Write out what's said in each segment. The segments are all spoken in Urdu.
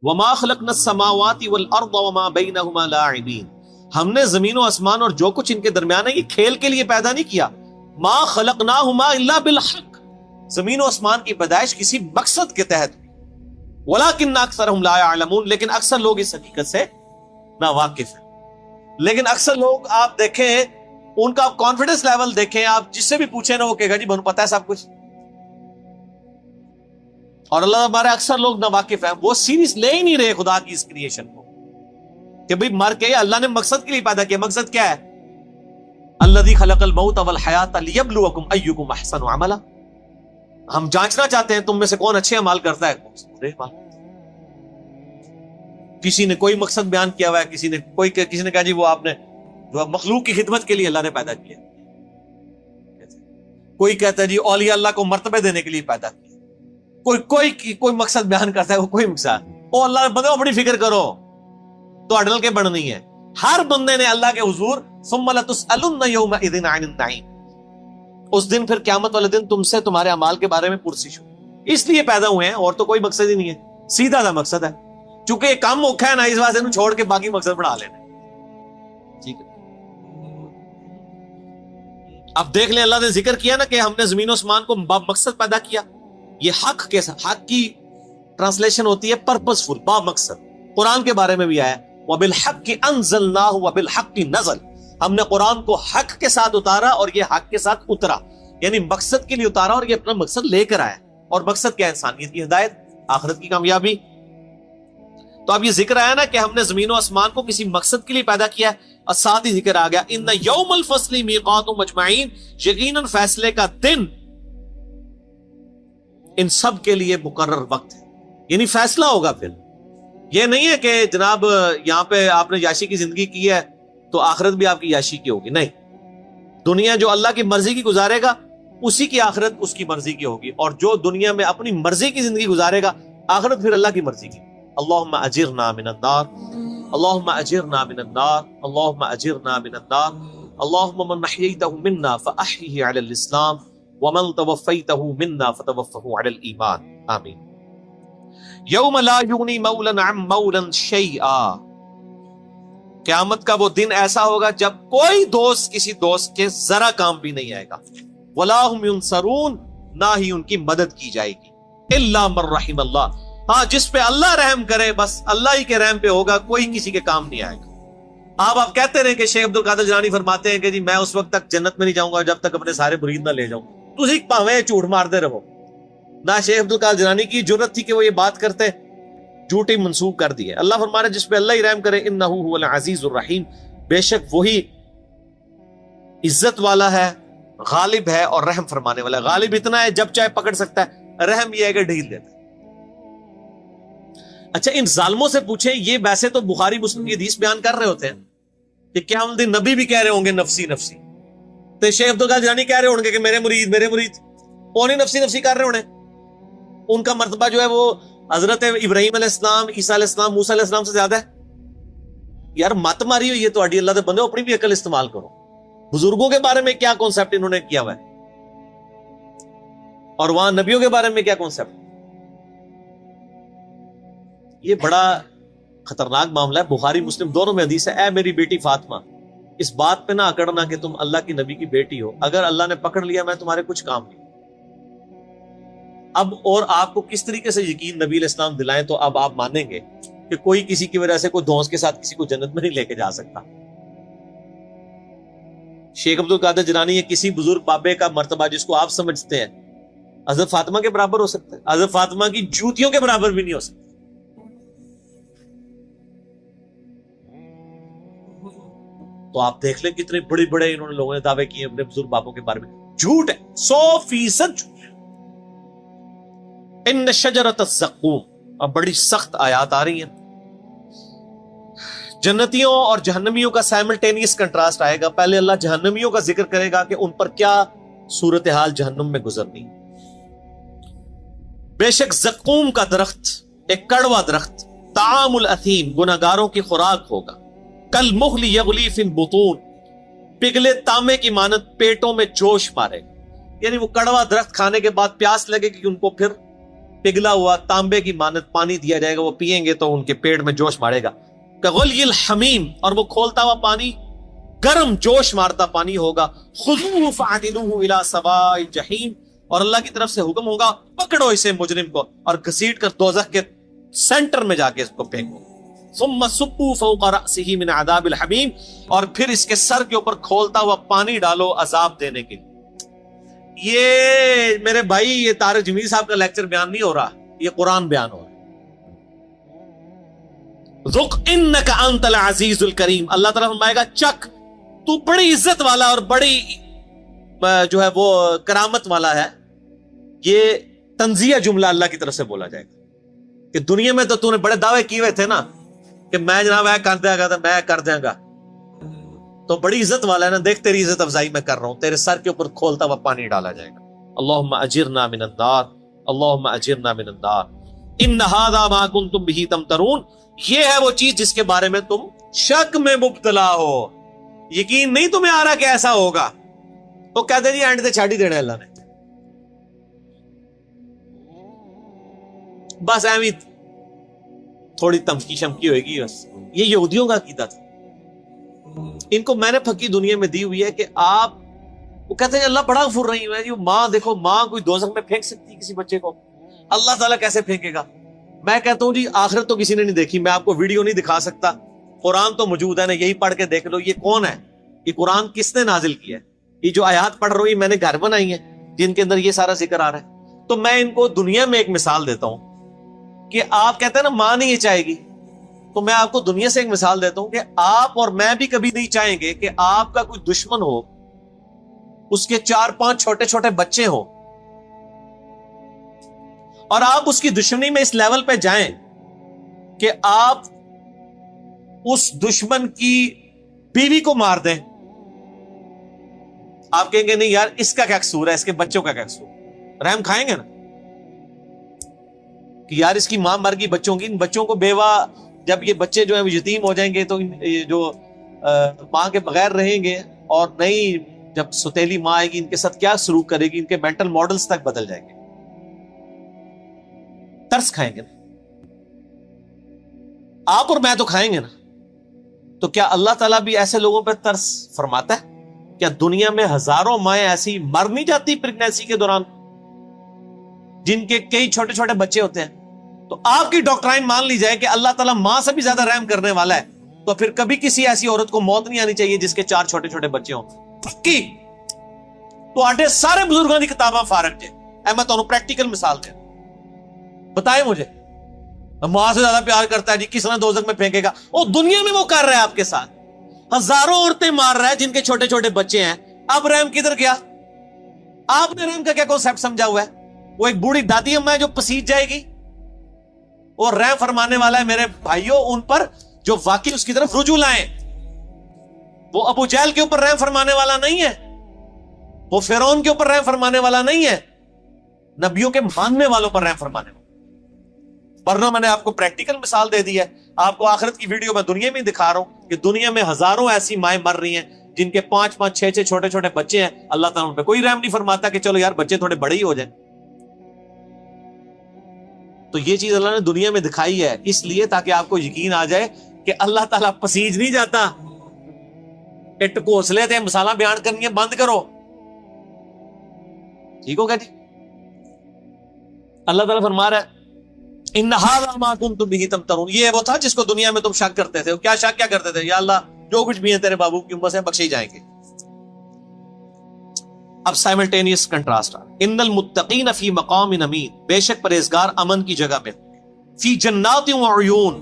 وما خلقنا السماوات والارض وما بينهما لاعبین، ہم نے زمین و آسمان اور جو کچھ ان کے درمیان ہے یہ کھیل کے لیے پیدا نہیں کیا. ما خلقناہما الا بالحق، زمین و آسمان کی پیدائش کسی مقصد کے تحت ہوئی. ولکن اکثرهم لا يعلمون، لیکن اکثر لوگ اس حقیقت سے ناواقف ہیں. لیکن اکثر لوگ آپ دیکھیں ان کا کانفیڈنس لیول دیکھیں، آپ جس سے بھی پوچھیں نا وہ کہے گا جی بہت پتہ ہے سب کچھ. اور اللہ ہمارے اکثر لوگ ناواقف ہیں، وہ سیریس لے ہی نہیں رہے خدا کی اس کریشن کو کہ بھئی مر کے اللہ نے مقصد کے لیے پیدا کیا. مقصد کیا ہے؟ الذی خلق الموت والحیات لیبلوکم ایکم احسن عملا، ہم جانچنا چاہتے ہیں تم میں سے کون اچھے اعمال کرتا ہے. کسی نے کوئی مقصد بیان کیا ہوا ہے، کسی نے کہا جی وہ آپ نے جو مخلوق کی خدمت کے لیے اللہ نے پیدا کیا. کوئی کہتا ہے جی اولیاء اللہ کو مرتبے دینے کے لیے پیدا کیا. کوئی مقصد بیان کرتا ہے، وہ کوئی مقصد او اللہ بندے بڑی فکر کرو تو اڈل کے بڑھنی ہے. ہر بندے نے اللہ کے حضور ثم لتسألن یومئذ عن النعیم، اس دن پھر قیامت والے دن تم سے تمہارے اعمال کے بارے میں پرسش ہو. اس لیے پیدا ہوئے ہیں اور تو کوئی مقصد ہی نہیں ہے، سیدھا سا مقصد ہے. چونکہ یہ کام اوکھا ہے نا، اس واسطے چھوڑ کے باقی مقصد بڑھا لینا. ٹھیک ہے، اب دیکھ لیں اللہ نے ذکر کیا نا کہ ہم نے زمین و آسمان کو مقصد پیدا کیا. یہ حق کے ساتھ، حق کی ٹرانسلیشن ہوتی ہے پرپسفل، با مقصد. قرآن کے بارے میں بھی آیا وَبِالْحَقِّ أَنزَلْنَاهُ وَبِالْحَقِّ نَزَلَ، ہم نے قرآن کو حق کے ساتھ اتارا اور یہ حق کے ساتھ اترا، یعنی مقصد کے لیے اتارا اور یہ اپنا مقصد لے کر آیا. اور مقصد کیا ہے؟ انسانیت کی ہدایت، آخرت کی کامیابی. تو اب یہ ذکر آیا نا کہ ہم نے زمین و آسمان کو کسی مقصد کے لیے پیدا کیا ہے، اور ساتھ ہی ذکر آ گیا ان یوم الفصل میقاتهم اجمعین، یقیناً فیصلے کا دن ان سب کے لیے مقرر وقت ہے. یعنی فیصلہ ہوگا. پھر یہ نہیں ہے کہ جناب یہاں پہ آپ نے یاشی کی زندگی کی ہے تو آخرت بھی آپ کی یاشی کی ہوگی. نہیں، دنیا جو اللہ کی مرضی کی گزارے گا اسی کی آخرت اس کی مرضی کی ہوگی، اور جو دنیا میں اپنی مرضی کی زندگی گزارے گا آخرت پھر اللہ کی مرضی کی. اللہم اجرنا من النار، اللہم اجرنا من النار، اللہم اجرنا من النار. اللہم من احییتہ منا فاحیہ علی الاسلام ومن توفیتہ منا فتوفہ علی الایمان. آمین. یوم لا یغنی مولا عن مولا شیئا، قیامت کا وہ دن ایسا ہوگا جب کوئی دوست کسی دوست کے ذرا کام بھی نہیں آئے گا. ولا هم ینصرون، نہ ہی ان کی مدد کی جائے گی. الا من رحم اللہ، ہاں جس پہ اللہ رحم کرے بس اللہ ہی کے رحم پہ ہوگا، کوئی کسی کے کام نہیں آئے گا. آپ کہتے رہے کہ شیخ عبد القادر جیلانی فرماتے ہیں کہ جی میں اس وقت تک جنت میں نہیں جاؤں گا جب تک اپنے سارے مرید نہ لے جاؤں. تسی پاویں جھوٹ مارتے رہو. نہ شیخ عبد القادر جیلانی کی جرت تھی کہ وہ یہ بات کرتے، جھوٹی منسوخ کر دی ہے. اللہ فرما رہا ہے جس پہ اللہ ہی رحم کرے انہ هو العزیز الرحیم، بے شک وہی عزت والا ہے، غالب ہے اور رحم فرمانے والا ہے. غالب اتنا ہے جب چاہے پکڑ سکتا ہے، رحم یہ ہے کہ ڈھیل دیتا ہے. اچھا ان ظالموں سے پوچھیں، یہ ویسے تو بخاری مسلم کی حدیث بیان کر رہے ہوتے ہیں کہ کیا ہم دن نبی بھی کہہ رہے ہوں گے نفسی نفسی، تو شیخ عبد القادر جیلانی کہہ رہے ہوں گے کہ میرے مرید وہ نہیں نفسی نفسی کر رہے ہونے. ان کا مرتبہ جو ہے وہ حضرت ابراہیم علیہ السلام، عیسیٰ علیہ السلام، موسیٰ علیہ السلام سے زیادہ ہے. یار مت ماری ہوئی ہے تو اللہ دے بندے اپنی بھی عقل استعمال کرو. بزرگوں کے بارے میں کیا کانسیپٹ انہوں نے کیا ہوا ہے اور وہاں نبیوں کے بارے میں کیا کانسیپٹ. یہ بڑا خطرناک معاملہ ہے. بخاری مسلم دونوں میں حدیث ہے اے میری بیٹی فاطمہ، اس بات پہ نہ اکڑنا کہ تم اللہ کی نبی کی بیٹی ہو، اگر اللہ نے پکڑ لیا میں تمہارے کچھ کام نہیں. اب اور آپ کو کس طریقے سے یقین نبی علیہ السلام دلائیں تو اب آپ مانیں گے کہ کوئی کسی کی وجہ سے کوئی دھونس کے ساتھ کسی کو جنت میں نہیں لے کے جا سکتا. شیخ عبد القادر جیلانی یا کسی بزرگ بابے کا مرتبہ جس کو آپ سمجھتے ہیں حضرت فاطمہ کے برابر ہو سکتا ہے، حضرت فاطمہ کی جوتیوں کے برابر بھی نہیں ہو سکتا. تو آپ دیکھ لیں کتنے بڑے بڑے انہوں نے لوگوں نے دعوے کیے اپنے بزرگ بابوں کے بارے میں. جھوٹ ہے، 100% جھوٹ. ان شجرۃ الزقوم، اب بڑی سخت آیات آ رہی ہیں. جنتیوں اور جہنمیوں کا سائملٹینیس کنٹراسٹ آئے گا. پہلے اللہ جہنمیوں کا ذکر کرے گا کہ ان پر کیا صورتحال جہنم میں گزرنی. بے شک زقوم کا درخت ایک کڑوا درخت، طعام الاثیم گناہگاروں کی خوراک ہوگا. کالمہل یغلی فی البطون، پگھلے تانبے کی مانند پیٹوں میں جوش مارے گا. یعنی وہ کڑوا درخت کھانے کے بعد پیاس لگے گی ان کو، پھر پگھلا ہوا تانبے کی مانند پانی دیا جائے گا، وہ پئیں گے تو ان کے پیٹ میں جوش مارے گا. کغلی الحمیم، اور وہ کھولتا ہوا پانی گرم جوش مارتا پانی ہوگا. خذوہ فاعتلوہ الی سواء الجحیم، اور اللہ کی طرف سے حکم ہوگا پکڑو اسے مجرم کو اور گھسیٹ کر دوزخ کے سینٹر میں جا کے اس کو پھینکو. ثم صبوا فوق رأسہ من عذاب الحمیم، اور پھر اس کے سر کے اوپر کھولتا ہوا پانی ڈالو عذاب دینے کے لیے. یہ میرے بھائی یہ طارق جمیل صاحب کا لیکچر بیان نہیں ہو رہا، یہ قرآن بیان ہو رہا ہے. ذق انک انت العزیز الکریم، اللہ تعالیٰ فرمائے گا چک، تو بڑی عزت والا اور بڑی جو ہے وہ کرامت والا ہے. یہ تنزیہ جملہ اللہ کی طرف سے بولا جائے گا کہ دنیا میں تو نے بڑے دعوے کیے ہوئے تھے نا کہ میں جناب میں کر دیا گا، میں کر دیا گا، تو بڑی عزت والا ہے نا، دیکھ تیری عزت افزائی میں کر رہا ہوں، تیرے سر کے اوپر کھولتا ہوا پانی ڈالا جائے گا. اللہم اجرنا من النار، اللہم اجرنا من النار، ان ھذا ما کنتم بہ تمترون، یہ ہے وہ چیز جس کے بارے میں تم شک میں مبتلا ہو، یقین نہیں تمہیں آ رہا کہ ایسا ہوگا. تو کہتے جی اینڈ تے چھاڑ ہی دینا اللہ نے، بس ایویں تھوڑی تمکی شمکی ہوئے گی. بس یہ یہودیوں کا عقیدہ تھا، ان کو میں نے پھکی دنیا میں دی ہوئی ہے کہ آپ، وہ کہتے ہیں اللہ بڑا غفور رحیم ہے جی، ماں دیکھو، ماں کوئی دوزخ میں پھینک سکتی کسی بچے کو، اللہ تعالیٰ کیسے پھینکے گا؟ میں کہتا ہوں جی آخرت تو کسی نے نہیں دیکھی، میں آپ کو ویڈیو نہیں دکھا سکتا، قرآن تو موجود ہے نا، یہی پڑھ کے دیکھ لو. یہ کون ہے؟ یہ قرآن کس نے نازل کیا ہے؟ یہ جو آیات پڑھ رہی میں نے گھر بنائی ہیں جن کے اندر یہ سارا ذکر آ رہا ہے. تو میں ان کو دنیا میں ایک مثال دیتا ہوں کہ آپ کہتے ہیں نا ماں نہیں یہ چاہے گی، تو میں آپ کو دنیا سے ایک مثال دیتا ہوں کہ آپ اور میں بھی کبھی نہیں چاہیں گے کہ آپ کا کوئی دشمن ہو، اس کے 4-5 چھوٹے چھوٹے بچے ہوں، اور آپ اس کی دشمنی میں اس لیول پہ جائیں کہ آپ اس دشمن کی بیوی کو مار دیں. آپ کہیں گے نہیں یار اس کا کیا قصور ہے، اس کے بچوں کا کیا قصور؟ رحم کھائیں گے نا کہ یار اس کی ماں مر گئی بچوں کی، ان بچوں کو بیوہ، جب یہ بچے جو ہیں وہ یتیم ہو جائیں گے تو جو ماں کے بغیر رہیں گے، اور نئی جب ستیلی ماں آئے گی ان کے ساتھ کیا سلوک کرے گی، ان کے مینٹل ماڈلز تک بدل جائیں گے. ترس کھائیں گے نا آپ اور میں، تو کھائیں گے نا. تو کیا اللہ تعالیٰ بھی ایسے لوگوں پہ ترس فرماتا ہے؟ کیا دنیا میں ہزاروں مائیں ایسی مر نہیں جاتی پریگنینسی کے دوران جن کے کئی چھوٹے چھوٹے بچے ہوتے ہیں؟ تو آپ کی ڈاکٹرائن مان لی جائے کہ اللہ تعالیٰ ماں سے بھی زیادہ رحم کرنے والا ہے، تو پھر کبھی کسی ایسی عورت کو موت نہیں آنی چاہیے جس کے 4 چھوٹے چھوٹے بچے ہوں. پکی تو آٹے سارے بزرگوں کی کتاباں فارغ جے. میں تو پریکٹیکل مثال دیں، بتائیں مجھے ماں سے زیادہ پیار کرتا ہے جی، کس طرح دوزخ میں پھینکے گا؟ وہ دنیا میں وہ کر رہا ہے آپ کے ساتھ، ہزاروں عورتیں مار رہا ہے جن کے چھوٹے چھوٹے بچے ہیں. اب رحم کدھر گیا؟ آپ نے رحم کا کیا کانسیپٹ سمجھا ہوا ہے؟ وہ ایک بوڑھی دادی اماں ہے جو پسیج جائے گی، اور رحم فرمانے والا ہے میرے بھائیوں ان پر جو واقعی اس کی طرف رجوع لائیں. وہ ابو جہل کے اوپر رحم فرمانے والا نہیں ہے، وہ فرعون کے اوپر رحم فرمانے والا نہیں ہے، نبیوں کے ماننے والوں پر رحم فرمانے والا. ورنہ میں نے آپ کو پریکٹیکل مثال دے دی ہے. آپ کو آخرت کی ویڈیو میں دنیا میں دکھا رہا ہوں کہ دنیا میں ہزاروں ایسی مائیں مر رہی ہیں جن کے 5-5 6-6 چھوٹے چھوٹے بچے ہیں. اللہ تعالیٰ ان پہ کوئی رحم نہیں فرماتا کہ چلو یار بچے تھوڑے بڑے ہی ہو جائیں. تو یہ چیز اللہ نے دنیا میں دکھائی ہے اس لیے تاکہ آپ کو یقین آ جائے کہ اللہ تعالیٰ پسیج نہیں جاتا. اٹ کوسلے تھے مثالیں بیان کرنی ہے بند کرو، ٹھیک ہوگا جی. اللہ تعالیٰ فرما رہا ہے ان ھذا ما کنتم بہ تمترون، یہ وہ تھا جس کو دنیا میں تم شک کرتے تھے. کیا شک کیا کرتے تھے؟ یا اللہ جو کچھ بھی ہے تیرے بابو کی امت سے بخشے ہی جائیں گے. اب سائملٹینیس کنٹراسٹ ان المتقین فی مقام امین، بے شک پرہیزگار امن کی جگہ میں، فی جنات و عیون،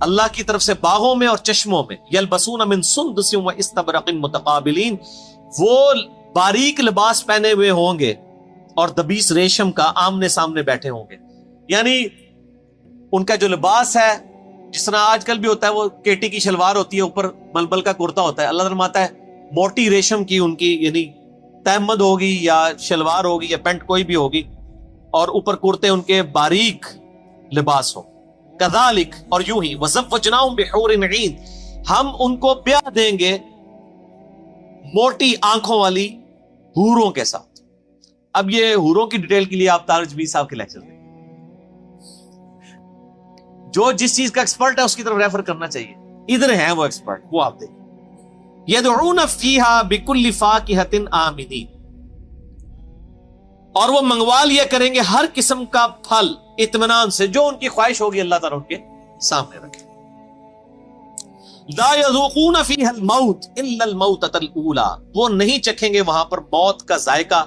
اللہ کی طرف سے باغوں میں اور چشموں میں، یلبسون من سندس و استبرق متقابلین، وہ باریک لباس پہنے ہوئے ہوں گے اور دبیس ریشم کا آمنے سامنے بیٹھے ہوں گے. یعنی ان کا جو لباس ہے جس طرح آج کل بھی ہوتا ہے، وہ کیٹی کی شلوار ہوتی ہے، اوپر ملبل کا کرتا ہوتا ہے. اللہ فرماتا ہے موٹی ریشم کی ان کی یعنی تہمد ہوگی یا شلوار ہوگی یا پینٹ کوئی بھی ہوگی، اور اوپر کرتے ان کے باریک لباس ہو. کذالک، اور یوں ہی، وزوجناہم بحور عین، ہم ان کو بیاہ دیں گے موٹی آنکھوں والی حوروں کے ساتھ. اب یہ حوروں کی ڈیٹیل کے لیے آپ طارق جمیل صاحب کے لیکچر دیں. جو جس چیز کا ایکسپرٹ ہے اس کی طرف ریفر کرنا چاہیے. ادھر ہیں وہ ایکسپرٹ, وہ آپ دیکھیں. یدعون فیہا بکل فاکہۃ آمنین, اور وہ منگوا لیا کریں گے ہر قسم کا پھل اطمینان سے, جو ان کی خواہش ہوگی اللہ تعالیٰ ان کے سامنے رکھے. لا یذوقون فیہا الموت الا الموتۃ الاولی, وہ نہیں چکھیں گے وہاں پر موت کا ذائقہ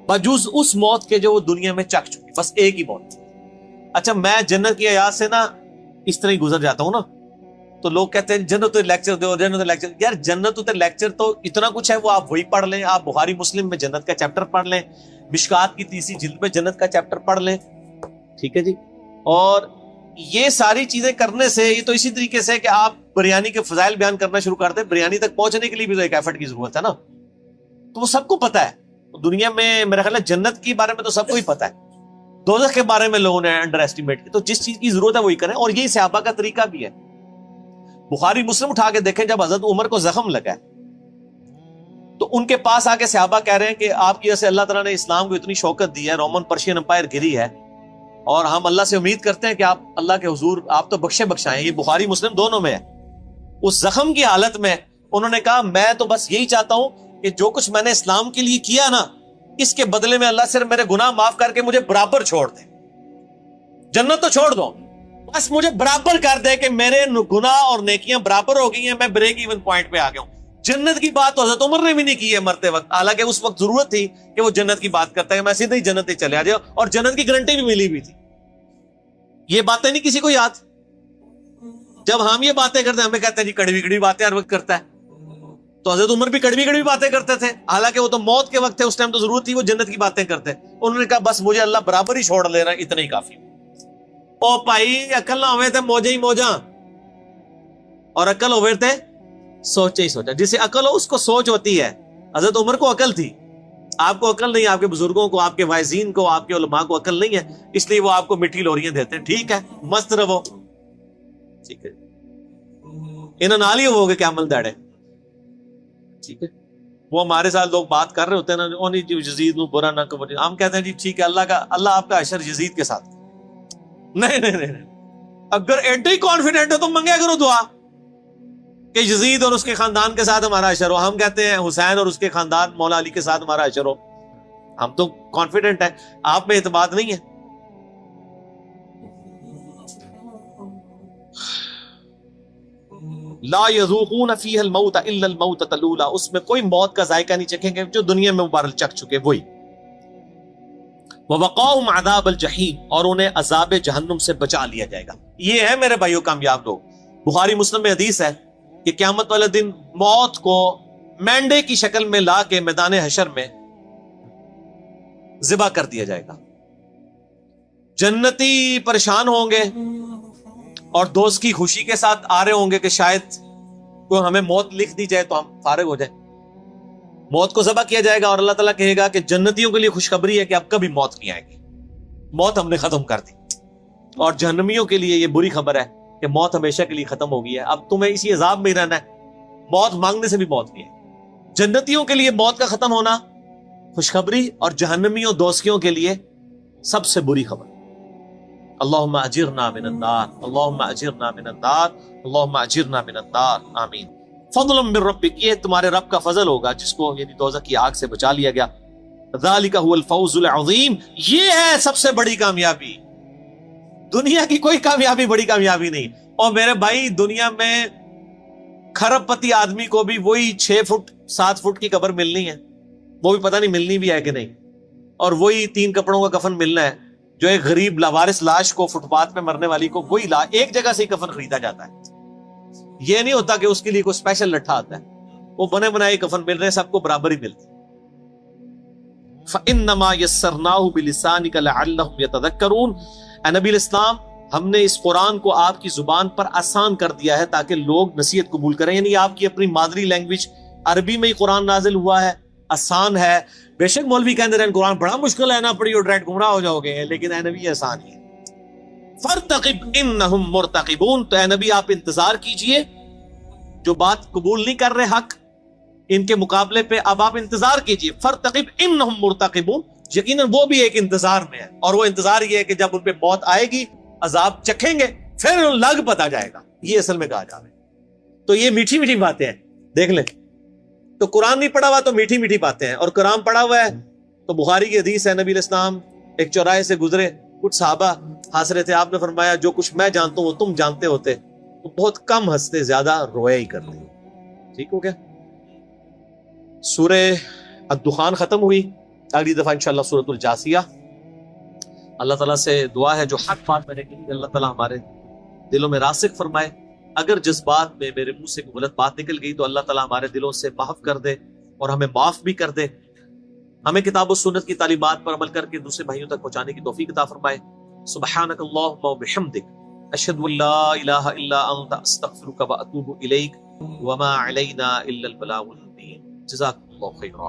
بجز اس موت کے جو وہ دنیا میں چکھ چکے, بس ایک ہی موت. اچھا میں جنت کی آیات سے نا اس طرح ہی گزر جاتا ہوں نا, تو لوگ کہتے ہیں جنت لیکچر دو, جنت لیکچر. یار جنت لیکچر تو اتنا کچھ ہے, وہ آپ وہی پڑھ لیں. آپ بخاری مسلم میں جنت کا چیپٹر پڑھ لیں, مشکات کی 30 جلد میں جنت کا چیپٹر پڑھ لیں, ٹھیک ہے جی. اور یہ ساری چیزیں کرنے سے, یہ تو اسی طریقے سے کہ آپ بریانی کے فضائل بیان کرنا شروع کرتے ہیں, بریانی تک پہنچنے کے لیے بھی تو ایک ایفرٹ کی ضرورت ہے نا. تو وہ سب کو پتا ہے دنیا میں, میرا خیال ہے جنت کے بارے میں تو سب کو ہی پتا ہے, دوزخ کے بارے میں لوگوں نے انڈر ایسٹیمیٹ کی. تو جس چیز کی ضرورت ہے وہی کریں, اور یہی صحابہ کا طریقہ بھی ہے. بخاری مسلم اٹھا کے دیکھیں, جب حضرت عمر کو زخم لگا ہے تو ان کے پاس آ کے صحابہ کہہ رہے ہیں کہ آپ کی وجہ سے اللہ تعالیٰ نے اسلام کو اتنی شوکت دی ہے, رومن پرشین امپائر گری ہے, اور ہم اللہ سے امید کرتے ہیں کہ آپ اللہ کے حضور آپ تو بخشے بخشائیں. یہ بخاری مسلم دونوں میں ہے. اس زخم کی حالت میں انہوں نے کہا میں تو بس یہی چاہتا ہوں کہ جو کچھ میں نے اسلام کے لیے کیا نا, اس کے بدلے میں اللہ صرف میرے گناہ معاف کر کے مجھے برابر چھوڑ دے. جنت تو چھوڑ دو, بس مجھے برابر کر دے کہ میرے گناہ اور نیکیاں برابر ہو گئی ہیں, میں بریک ایون پوائنٹ پہ آ گیا ہوں. جنت کی بات تو حضرت عمر نے بھی نہیں کی ہے مرتے وقت, حالانکہ اس وقت ضرورت تھی کہ وہ جنت کی بات کرتا ہے, میں سیدھے ہی جنت ہی چلے آ جاؤ, اور جنت کی گارنٹی بھی ملی بھی تھی. یہ باتیں نہیں کسی کو یاد. جب ہم یہ باتیں کرتے ہیں ہمیں کہتے ہیں جی کڑوی کڑوی باتیں ہر وقت کرتا ہے. تو حضرت عمر بھی کڑوی کڑوی باتیں کرتے تھے, حالانکہ وہ تو موت کے وقت تھے, اس ٹائم تو ضرورت تھی وہ جنت کی باتیں کرتے. انہوں نے کہا بس مجھے اللہ برابر ہی چھوڑ لے رہا ہے, اتنا ہی کافی. او بھائی عقل نہ ہوئے تھے موجے ہی موجاں, اور عقل ہوئے تھے سوچے ہی سوچا. جسے عقل ہو اس کو سوچ ہوتی ہے. حضرت عمر کو عقل تھی, آپ کو عقل نہیں, آپ کے بزرگوں کو, آپ کے وائزین کو, آپ کے علماء کو عقل نہیں ہے, اس لیے وہ آپ کو مٹھی لوریاں دیتے ہیں. ٹھیک ہے مست رہو, ٹھیک ہے, انہوں نال ہی ہو گے کیا عمل داڑے, ٹھیک ہے. وہ ہمارے ساتھ لوگ بات کر رہے ہوتے ہیں نا, یزید نو برا نہ کرو, ہم کہتے ہیں جی ٹھیک ہے اللہ آپ کا حشر یزید کے ساتھ. نہیں, اگر ایڈے ہی کانفیڈنٹ ہو تو منگے کرو دعا کہ یزید اور اس کے خاندان کے ساتھ ہمارا حشر ہو. ہم کہتے ہیں حسین اور اس کے خاندان مولا علی کے ساتھ ہمارا حشر ہو. ہم تو کانفیڈنٹ ہیں, آپ میں اعتماد نہیں ہے. لا یذوقون فیہا الموت الا الموتۃ الاولی, اس میں کوئی موت کا ذائقہ نہیں چکھیں گے جو دنیا میں مبارک چکھ چکے وہی. ووقاہم عذاب الجحیم, اور انہیں عذاب جہنم سے بچا لیا جائے گا. یہ ہے میرے بھائیوں کامیاب لوگ. بخاری مسلم میں حدیث ہے کہ قیامت والے دن موت کو مینڈے کی شکل میں لا کے میدان حشر میں ذبح کر دیا جائے گا. جنتی پریشان ہوں گے اور دوست کی خوشی کے ساتھ آ رہے ہوں گے کہ شاید کوئی ہمیں موت لکھ دی جائے تو ہم فارغ ہو جائیں. موت کو ذبح کیا جائے گا اور اللہ تعالیٰ کہے گا کہ جنتیوں کے لیے خوشخبری ہے کہ اب کبھی موت نہیں آئے گی, موت ہم نے ختم کر دی. اور جہنمیوں کے لیے یہ بری خبر ہے کہ موت ہمیشہ کے لیے ختم ہو گئی ہے, اب تمہیں اسی عذاب میں ہی رہنا ہے, موت مانگنے سے بھی موت نہیں ہے. جنتیوں کے لیے موت کا ختم ہونا خوشخبری, اور جہنمیوں دوستیوں کے لیے سب سے بری خبر. اللہم اجرنا من النار, اللہم اجرنا من النار, اللہم اجرنا من النار, آمین. فضل من ربک, یہ تمہارے رب کا فضل ہوگا جس کو یعنی دوزخ کی آگ سے بچا لیا گیا. ذالک هو الفوز العظیم, یہ ہے سب سے بڑی کامیابی. دنیا کی کوئی کامیابی بڑی کامیابی نہیں. اور میرے بھائی دنیا میں کھرب پتی آدمی کو بھی وہی 6 فٹ 7 فٹ کی قبر ملنی ہے, وہ بھی پتہ نہیں ملنی بھی ہے کہ نہیں, اور وہی 3 کپڑوں کا کفن ملنا ہے. جو ایک غریب لاوارث لاش کو فٹ پاتھ پہ مرنے والی کو وہی ایک جگہ سے ہی کفن خریدا جاتا ہے. یہ نہیں ہوتا کہ اس کے لیے کوئی اسپیشل لٹھا آتا ہے, وہ بنے بنائے کفن مل رہے ہیں, سب کو برابر ہی ملتے. فَإِنَّمَا يَسَّرْنَاهُ بِلِسَانِكَ لَعَلَّهُمْ يَتَذَكَّرُونَ, اے نبی الاسلام ہم نے اس قرآن کو آپ کی زبان پر آسان کر دیا ہے تاکہ لوگ نصیحت قبول کریں. یعنی آپ کی اپنی مادری لینگویج عربی میں ہی قرآن نازل ہوا ہے, آسان ہے. بے شک مولوی کہتے رہے قرآن بڑا مشکل ہے نا, پڑھی اور ڈائریکٹ گمراہ ہو جاؤ گے, لیکن اے نبی آسان ہی ہے. فَارْتَقِبْ إِنَّهُمْ مُرْتَقِبُونَ, تو اے نبی آپ انتظار کیجئے, جو بات قبول نہیں کر رہے حق ان کے مقابلے پہ اب آپ انتظار کیجئے. فَارْتَقِبْ إِنَّهُمْ مُرْتَقِبُونَ, یقیناً وہ بھی ایک انتظار میں ہے, اور وہ انتظار یہ ہے کہ جب ان پہ موت آئے گی عذاب چکھیں گے, پھر لگ پتا جائے گا، یہ اصل میں کہا جا رہا ہے۔ تو یہ میٹھی میٹھی باتیں ہیں، دیکھ لیں۔ تو قرآن نہیں پڑھا ہوا تو میٹھی میٹھی باتیں ہیں، اور قرآن پڑھا ہوا ہے تو بخاری کی حدیث ہے، نبی علیہ السلام ایک چوراہے سے گزرے، کچھ صحابہ ہنس رہے تھے، آپ نے فرمایا جو کچھ میں جانتا ہوں وہ تم جانتے ہوتے تو بہت کم ہنستے، زیادہ رویا ہی کرتے۔ ٹھیک ہو گیا؟ سورہ الدخان ختم ہوئی، اگلی دفعہ انشاءاللہ سورۃ الجاثیہ۔ اللہ تعالیٰ سے دعا ہے جو حق بات میں نے کہی اللہ تعالیٰ ہمارے دلوں میں راسخ فرمائے، اگر جس بات میں میرے منہ سے کوئی غلط بات نکل گئی تو اللہ تعالیٰ ہمارے دلوں سے محو کر دے اور ہمیں معاف بھی کر دے، ہمیں کتاب و سنت کی تعلیمات پر عمل کر کے دوسرے بھائیوں تک پہنچانے کی توفیق عطا فرمائے۔ سبحانک اللہم و بحمدک، اشہد ان لا الہ الا انت، استغفرک و اتوب الیک، وما علینا الا البلاغ المبین۔ جزاکم اللہ خیرا۔